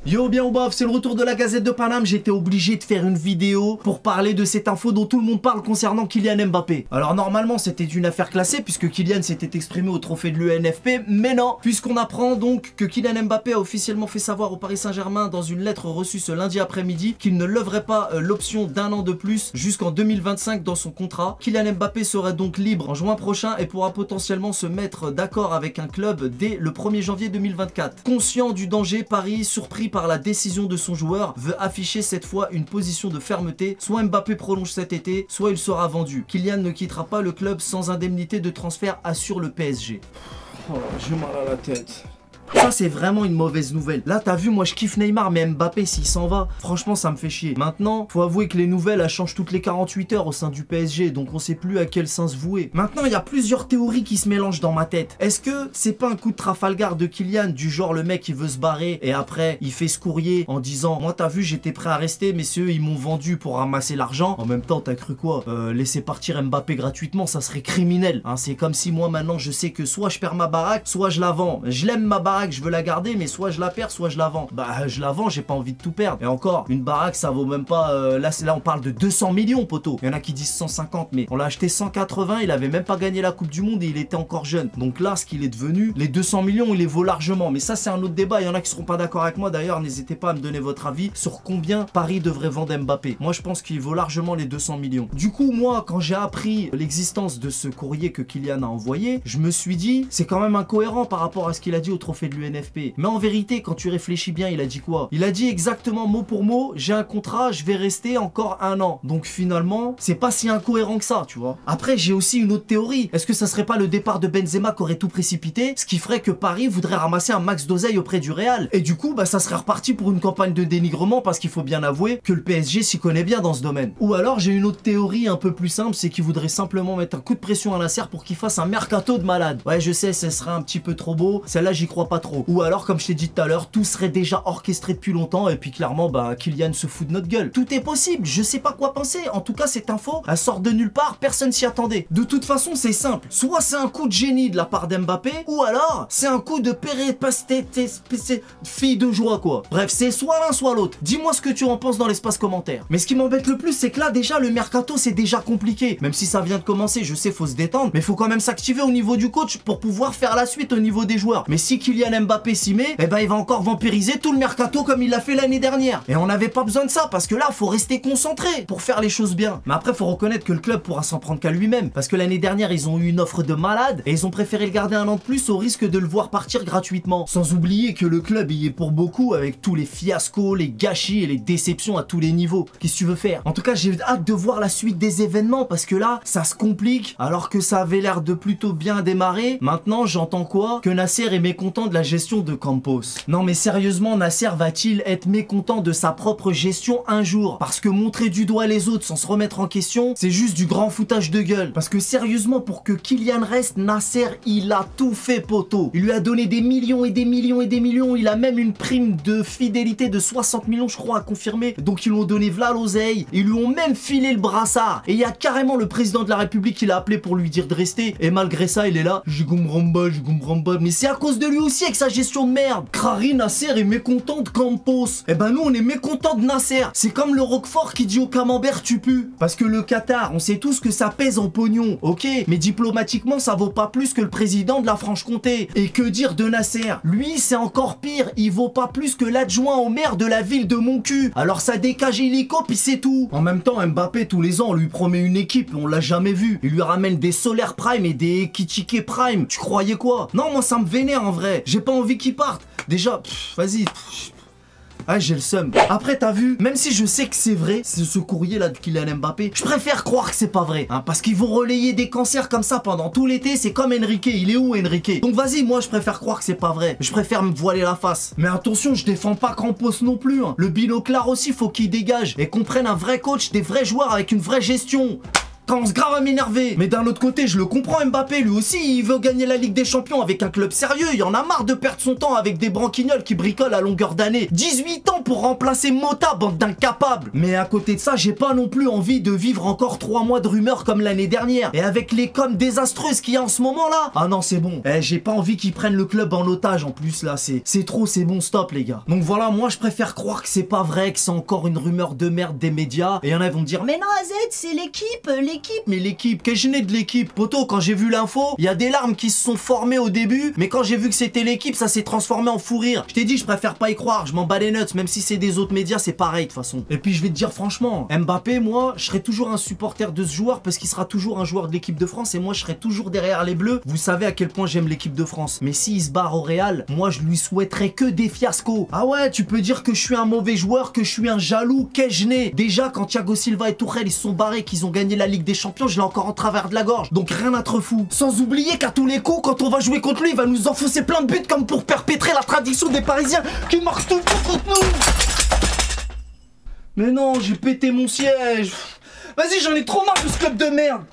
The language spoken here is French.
Yo bien ou bof, c'est le retour de la Gazette de Paname. J'étais obligé de faire une vidéo pour parler de cette info dont tout le monde parle concernant Kylian Mbappé. Alors normalement c'était une affaire classée puisque Kylian s'était exprimé au trophée de l'UNFP, mais non, puisqu'on apprend donc que Kylian Mbappé a officiellement fait savoir au Paris Saint-Germain dans une lettre reçue ce lundi après-midi qu'il ne leverait pas l'option d'un an de plus jusqu'en 2025 dans son contrat. Kylian Mbappé serait donc libre en juin prochain et pourra potentiellement se mettre d'accord avec un club dès le 1er janvier 2024. Conscient du danger, Paris, surpris par la décision de son joueur, veut afficher cette fois une position de fermeté. Soit Mbappé prolonge cet été, soit il sera vendu. Kylian ne quittera pas le club sans indemnité de transfert, assure le PSG. Oh, j'ai mal à la tête. Ça c'est vraiment une mauvaise nouvelle. Là t'as vu, moi je kiffe Neymar, mais Mbappé s'il s'en va, franchement ça me fait chier. Maintenant, faut avouer que les nouvelles elles changent toutes les 48 heures au sein du PSG, donc on sait plus à quel sein se vouer. Maintenant il y a plusieurs théories qui se mélangent dans ma tête. Est-ce que c'est pas un coup de Trafalgar de Kylian, du genre le mec il veut se barrer et après il fait ce courrier en disant moi t'as vu j'étais prêt à rester mais ceux ils m'ont vendu pour ramasser l'argent. En même temps t'as cru quoi, laisser partir Mbappé gratuitement ça serait criminel hein. C'est comme si moi maintenant je sais que soit je perds ma baraque, soit je la vends. Je l'aime ma baraque, je veux la garder, mais soit je la perds, soit je la vends. Bah je la vends, j'ai pas envie de tout perdre. Et encore, une baraque ça vaut même pas, là on parle de 200 millions poteau. Il y en a qui disent 150, mais on l'a acheté 180, il avait même pas gagné la Coupe du Monde et il était encore jeune. Donc là ce qu'il est devenu, les 200 millions il les vaut largement. Mais ça c'est un autre débat, il y en a qui seront pas d'accord avec moi d'ailleurs, n'hésitez pas à me donner votre avis sur combien Paris devrait vendre Mbappé. Moi je pense qu'il vaut largement les 200 millions. Du coup moi quand j'ai appris l'existence de ce courrier que Kylian a envoyé, je me suis dit c'est quand même incohérent par rapport à ce qu'il a dit au trophée de l'UNFP. Mais en vérité, quand tu réfléchis bien, il a dit quoi? Il a dit exactement mot pour mot, j'ai un contrat, je vais rester encore un an. Donc finalement, c'est pas si incohérent que ça, tu vois. Après, j'ai aussi une autre théorie. Est-ce que ça serait pas le départ de Benzema qui aurait tout précipité, ce qui ferait que Paris voudrait ramasser un max d'oseille auprès du Real? Et du coup, bah ça serait reparti pour une campagne de dénigrement parce qu'il faut bien avouer que le PSG s'y connaît bien dans ce domaine. Ou alors, j'ai une autre théorie un peu plus simple, c'est qu'il voudrait simplement mettre un coup de pression à Nasser pour qu'il fasse un mercato de malade. Ouais, je sais, ce serait un petit peu trop beau. Celle-là, j'y crois pas trop. Ou alors, comme je t'ai dit tout à l'heure, tout serait déjà orchestré depuis longtemps et puis clairement, bah, Kylian se fout de notre gueule. Tout est possible, je sais pas quoi penser. En tout cas, cette info, elle sort de nulle part, personne s'y attendait. De toute façon, c'est simple. Soit c'est un coup de génie de la part d'Mbappé, ou alors c'est un coup de fille de joie, quoi. Bref, c'est soit l'un, soit l'autre. Dis-moi ce que tu en penses dans l'espace commentaire. Mais ce qui m'embête le plus, c'est que là, déjà, le mercato, c'est déjà compliqué. Même si ça vient de commencer, je sais, faut se détendre, mais faut quand même s'activer au niveau du coach pour pouvoir faire la suite au niveau des joueurs. Mais si Kylian Mbappé s'y met, eh ben il va encore vampiriser tout le mercato comme il l'a fait l'année dernière. Et on n'avait pas besoin de ça parce que là faut rester concentré pour faire les choses bien. Mais après faut reconnaître que le club pourra s'en prendre qu'à lui-même parce que l'année dernière ils ont eu une offre de malade et ils ont préféré le garder un an de plus au risque de le voir partir gratuitement. Sans oublier que le club y est pour beaucoup avec tous les fiascos, les gâchis et les déceptions à tous les niveaux. Qu'est-ce que tu veux faire? En tout cas j'ai hâte de voir la suite des événements parce que là ça se complique alors que ça avait l'air de plutôt bien démarrer. Maintenant j'entends quoi? Que Nasser est mécontent de la gestion de Campos. Non mais sérieusement, Nasser va-t-il être mécontent de sa propre gestion un jour? Parce que montrer du doigt les autres sans se remettre en question, c'est juste du grand foutage de gueule. Parce que sérieusement, pour que Kylian reste, Nasser, il a tout fait poteau. Il lui a donné des millions et des millions et des millions. Il a même une prime de fidélité de 60 millions, je crois, à confirmer. Donc ils lui ont donné v'là l'oseille. Ils lui ont même filé le brassard. Et il y a carrément le président de la République qui l'a appelé pour lui dire de rester. Et malgré ça, il est là. Je comprends pas. Mais c'est à cause de lui aussi avec sa gestion de merde. Crary, Nasser est mécontent de Campos. Eh ben nous on est mécontent de Nasser. C'est comme le Roquefort qui dit au camembert tu pues. Parce que le Qatar, on sait tous que ça pèse en pognon, ok. Mais diplomatiquement ça vaut pas plus que le président de la Franche-Comté. Et que dire de Nasser? Lui c'est encore pire, il vaut pas plus que l'adjoint au maire de la ville de mon cul. Alors ça décage illico puis c'est tout. En même temps Mbappé tous les ans on lui promet une équipe, on l'a jamais vu. Il lui ramène des Solaire Prime et des Ekitike Prime. Tu croyais quoi? Non moi ça me vénère en vrai. J'ai pas envie qu'il parte. Déjà, vas-y. Ah j'ai le seum. Après t'as vu, même si je sais que c'est vrai, c'est ce courrier là de Kylian Mbappé, je préfère croire que c'est pas vrai hein, parce qu'ils vont relayer des cancers comme ça pendant tout l'été. C'est comme Enrique, il est où Enrique? Donc vas-y, moi je préfère croire que c'est pas vrai. Je préfère me voiler la face. Mais attention, je défends pas Campos non plus hein. Le binoclard aussi faut qu'il dégage et qu'on prenne un vrai coach, des vrais joueurs avec une vraie gestion. commence grave à m'énerver. Mais d'un autre côté, je le comprends, Mbappé, lui aussi, il veut gagner la Ligue des Champions avec un club sérieux. Il en a marre de perdre son temps avec des branquignoles qui bricolent à longueur d'année. 18 ans pour remplacer Mota, bande d'incapables. Mais à côté de ça, j'ai pas non plus envie de vivre encore 3 mois de rumeurs comme l'année dernière. Et avec les coms désastreuses qu'il y a en ce moment là. Ah non, c'est bon. J'ai pas envie qu'ils prennent le club en otage en plus là. C'est trop, c'est bon, stop les gars. Donc voilà, moi je préfère croire que c'est pas vrai, que c'est encore une rumeur de merde des médias. Et il y en a qui vont me dire, mais non AZ, c'est l'équipe. Mais l'équipe, qu'est-ce que je n'ai de l'équipe? Poto, quand j'ai vu l'info, il y a des larmes qui se sont formées au début. Mais quand j'ai vu que c'était l'équipe, ça s'est transformé en fou rire. Je t'ai dit, je préfère pas y croire. Je m'en bats les nuts, même si c'est des autres médias, c'est pareil de toute façon. Et puis je vais te dire franchement, Mbappé, moi, je serai toujours un supporter de ce joueur parce qu'il sera toujours un joueur de l'équipe de France et moi je serai toujours derrière les Bleus. Vous savez à quel point j'aime l'équipe de France. Mais s'il se barre au Real, moi je lui souhaiterais que des fiascos. Ah ouais, tu peux dire que je suis un mauvais joueur, que je suis un jaloux, qu'ai-je né? Déjà quand Thiago Silva et Tourelle ils se sont barrés, qu'ils ont gagné la Ligue des Champions, je l'ai encore en travers de la gorge. Donc rien à trop fou. Sans oublier qu'à tous les coups, quand on va jouer contre lui, il va nous enfoncer plein de buts comme pour perpétrer la tradition des Parisiens qui marquent tout le temps contre nous. Mais non, j'ai pété mon siège. Vas-y, j'en ai trop marre de ce club de merde.